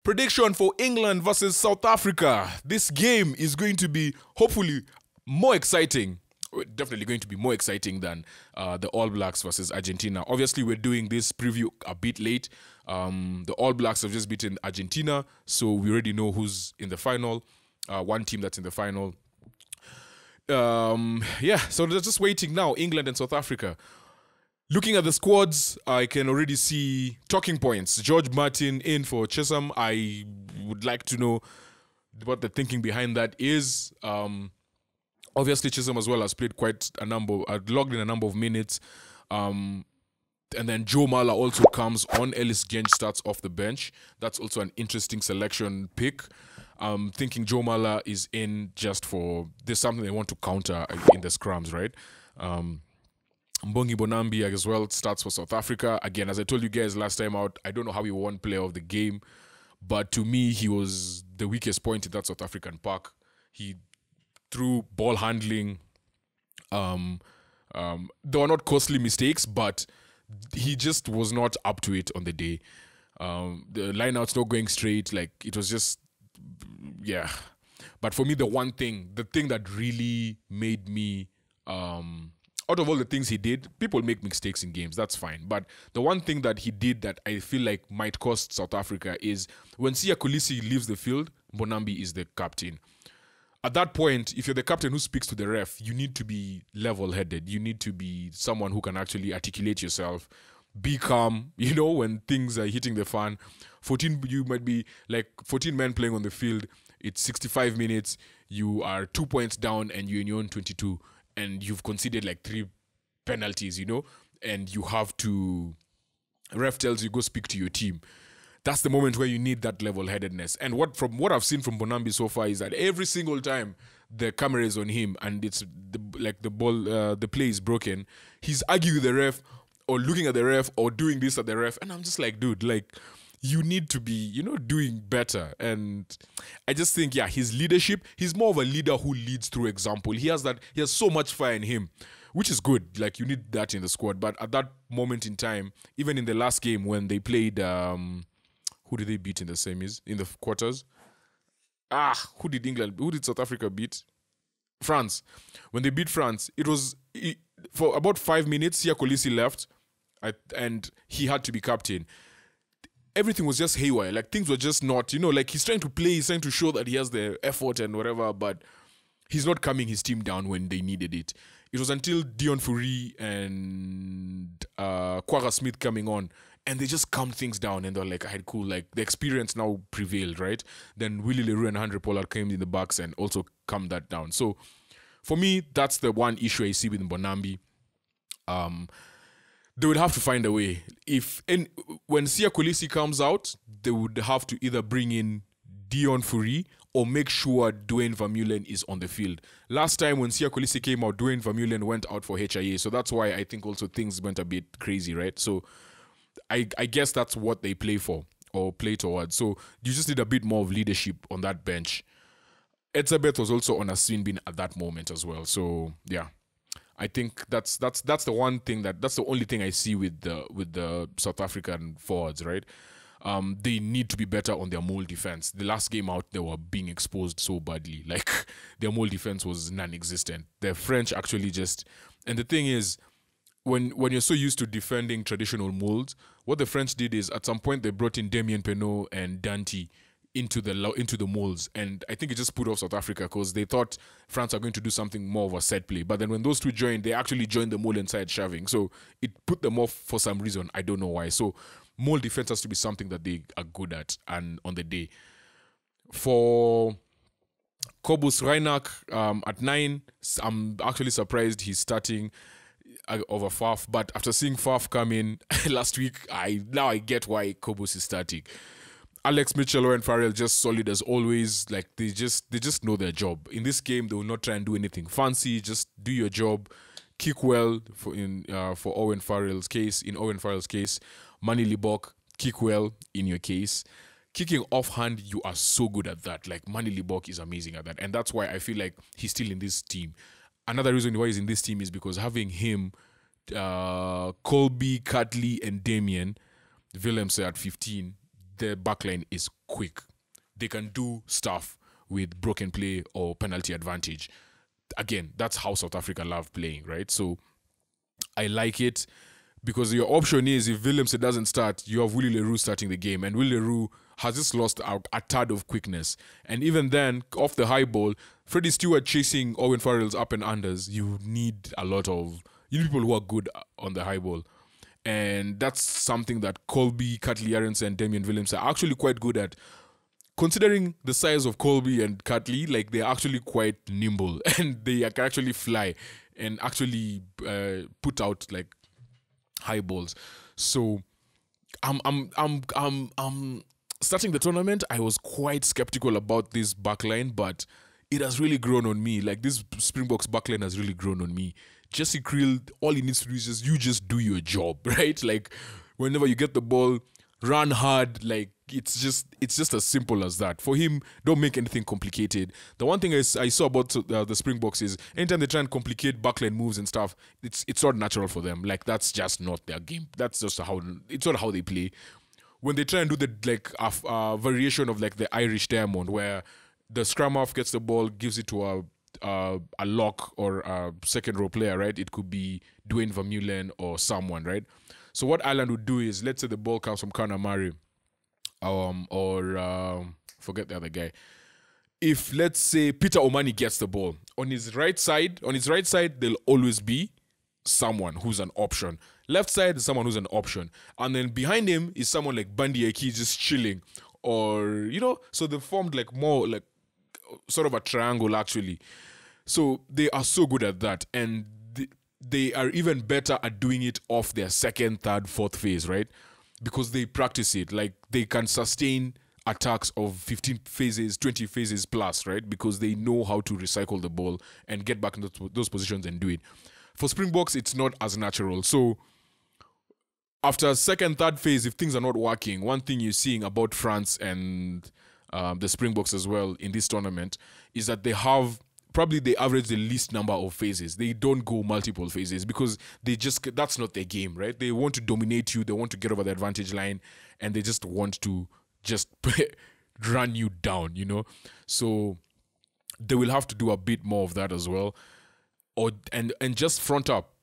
Prediction for England versus South Africa. This game is going to be hopefully more exciting. Definitely going to be more exciting than the All Blacks versus Argentina. Obviously, we're doing this preview a bit late. The All Blacks have just beaten Argentina, so we already know who's in the final. One team that's in the final. Yeah, so they're just waiting now, England and South Africa. Looking at the squads, I can already see talking points. George Martin in for Chisholm. I would like to know what the thinking behind that is. Obviously, Chisholm as well has played logged in a number of minutes. And then Joe Mala also comes on. Ellis Genge starts off the bench. That's also an interesting selection pick. I'm thinking Joe Mala is in just for, there's something they want to counter in the scrums, right? Mbongi Bonambi as well starts for South Africa. Again, as I told you guys last time out, I don't know how he won player of the game, but to me, he was the weakest point in that South African pack. He threw ball handling. There were not costly mistakes, but he just was not up to it on the day. The lineout's not going straight. Like, it was just, yeah. But for me, the thing that really made me, out of all the things he did, people make mistakes in games, that's fine. But the one thing that he did that I feel like might cost South Africa is when Siya Kolisi leaves the field, Bonambi is the captain. At that point, if you're the captain who speaks to the ref, you need to be level-headed. You need to be someone who can actually articulate yourself, be calm, when things are hitting the fan. You might be like 14 men playing on the field. It's 65 minutes. You are 2 points down and you're in your own 22. And you've conceded like 3 penalties, and you have to, ref tells you, go speak to your team. That's the moment where you need that level-headedness. And from what I've seen from Bonambi so far is that every single time the camera is on him and it's the play is broken, he's arguing with the ref or looking at the ref or doing this at the ref. And I'm just like, dude, you need to be, doing better. And I just think, his leadership, he's more of a leader who leads through example. He has so much fire in him, which is good. Like, you need that in the squad. But at that moment in time, even in the last game when they played, who did they beat in the semis, in the quarters? Who did South Africa beat? France. When they beat France, for about 5 minutes, Siya Kolisi left, and he had to be captain. Everything was just haywire. Like, things were just not, like, he's trying to play, he's trying to show that he has the effort and whatever, but he's not calming his team down when they needed it. It was until Dion Fourie and Kwara Smith coming on, and they just calmed things down, and they're like, cool, like, the experience now prevailed, right? Then Willie Leroux and Andre Pollard came in the backs and also calmed that down. So, for me, that's the one issue I see with Bonambi. They would have to find a way. When Siya Kolisi comes out, they would have to either bring in Dion Fourie or make sure Duane Vermeulen is on the field. Last time when Siya Kolisi came out, Duane Vermeulen went out for HIA. So that's why I think also things went a bit crazy, right? So I guess that's what they play for or play towards. So you just need a bit more of leadership on that bench. Etzebeth was also on a swing bin at that moment as well. So yeah. I think that's the one thing that's the only thing I see with the South African forwards, right? They need to be better on their mole defense. The last game out, they were being exposed so badly. Like, their mole defense was non-existent. The French actually and the thing is, when you're so used to defending traditional molds, what the French did is at some point they brought in Damien Penaud and Dante into the molds, and I think it just put off South Africa because they thought France are going to do something more of a set play. But then when those two joined, they actually joined the mold inside shoving. So it put them off for some reason. I don't know why. So mold defense has to be something that they are good at and on the day. For Kobus Reinach at 9, I'm actually surprised he's starting over Faf. But after seeing Faf come in last week, now I get why Kobus is starting. Alex Mitchell, Owen Farrell, just solid as always. Like, they just know their job. In this game, they will not try and do anything fancy. Just do your job, kick well. For Owen Farrell's case, Manny Libok, kick well in your case. Kicking offhand, you are so good at that. Like, Manny Libok is amazing at that, and that's why I feel like he's still in this team. Another reason why he's in this team is because having him, Colby, Catley, and Damien Willemse at 15. their backline is quick. They can do stuff with broken play or penalty advantage. Again, that's how South Africa love playing, right? So I like it because your option is if Willemse doesn't start, you have Willie Leroux starting the game, and Willie Leroux has just lost a tad of quickness. And even then, off the high ball, Freddie Stewart chasing Owen Farrell's up and unders, you need people who are good on the high ball. And that's something that Colby, Katley Arendse, and Damian Willemse are actually quite good at. Considering the size of Colby and Katley, like, they're actually quite nimble and they can actually fly and actually put out like high balls. So I'm starting the tournament, I was quite skeptical about this backline, but it has really grown on me. Like, this Springboks backline has really grown on me. Jesse Creel, all he needs to do is just do your job, right? Like, whenever you get the ball, run hard. Like, it's just as simple as that. For him, don't make anything complicated. The one thing I saw about the Springboks is anytime they try and complicate backline moves and stuff, it's not natural for them. Like, that's just not their game. That's just it's not how they play. When they try and do the variation of like the Irish diamond, where the scrum half gets the ball, gives it to a lock or a second row player, right? It could be Dwayne Vermeulen or someone, right? So what Ireland would do is, let's say the ball comes from Conor Murray, forget the other guy. If, let's say, Peter Omani gets the ball on his right side, there'll always be someone who's an option. Left side is someone who's an option, and then behind him is someone like Bandi Aki just chilling, or so they formed like more like sort of a triangle actually. So they are so good at that, and they are even better at doing it off their second, third, fourth phase, right? Because they practice it. Like, they can sustain attacks of 15 phases, 20 phases plus, right? Because they know how to recycle the ball and get back into those positions and do it. For Springboks, it's not as natural. So after second, third phase, if things are not working, one thing you're seeing about France and the Springboks as well in this tournament is that they average the least number of phases. They don't go multiple phases because that's not their game, right? They want to dominate you, they want to get over the advantage line, and they just want to just run you down, So they will have to do a bit more of that as well. And just front up,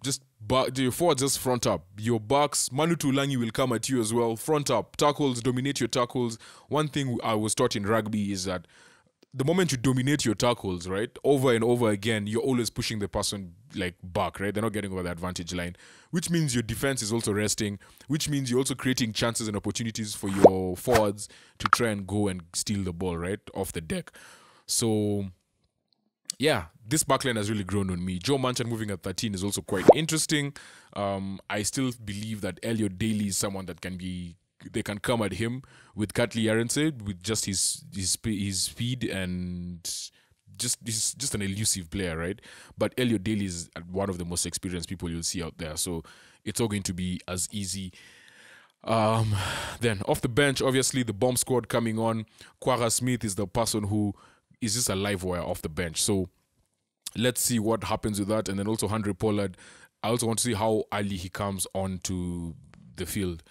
your forwards just front up. Your backs, Manu Tulangi will come at you as well. Front up, tackles, dominate your tackles. One thing I was taught in rugby is that the moment you dominate your tackles, right, over and over again, you're always pushing the person like back, right? They're not getting over the advantage line, which means your defense is also resting, which means you're also creating chances and opportunities for your forwards to try and go and steal the ball, right, off the deck. So, yeah, this backline has really grown on me. Joe Manchin moving at 13 is also quite interesting. I still believe that Elliot Daly is someone that they can come at him with Katley Arendse with just his speed and he's just an elusive player, right? But Elliot Daly is one of the most experienced people you'll see out there, so it's all going to be as easy. Then off the bench, obviously the bomb squad coming on. Quagga Smith is the person who is just a live wire off the bench, so let's see what happens with that. And then also Andre Pollard, I also want to see how early he comes onto the field.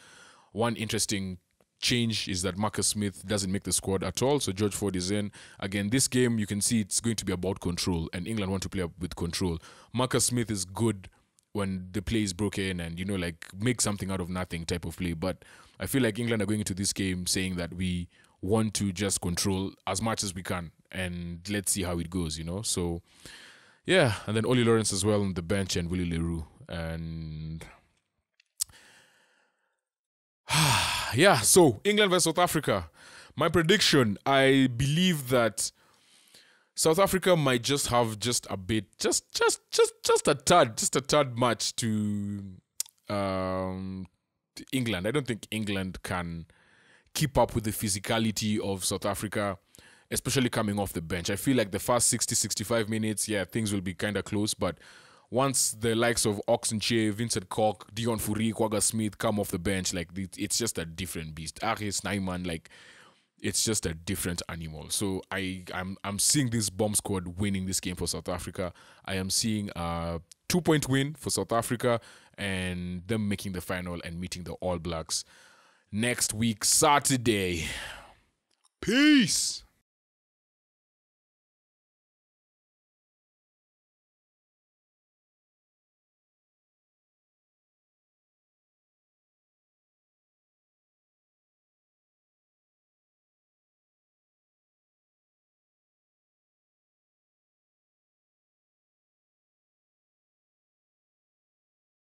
One interesting change is that Marcus Smith doesn't make the squad at all, so George Ford is in. Again, this game, you can see it's going to be about control, and England want to play with control. Marcus Smith is good when the play is broken and, like, make something out of nothing type of play. But I feel like England are going into this game saying that we want to just control as much as we can, and let's see how it goes, So, yeah, and then Ollie Lawrence as well on the bench and Willie Leroux. And yeah, so England versus South Africa. My prediction, I believe that South Africa might just have a tad much to England. I don't think England can keep up with the physicality of South Africa, especially coming off the bench. I feel like the first 60, 65 minutes, yeah, things will be kind of close, but once the likes of Oxenchair, Vincent Koch, Dion Fourie, Quagga Smith come off the bench, like, it's just a different beast. Ari Snyman, like, it's just a different animal. So I'm seeing this bomb squad winning this game for South Africa. I am seeing a 2-point win for South Africa and them making the final and meeting the All Blacks. next week, Saturday. Peace.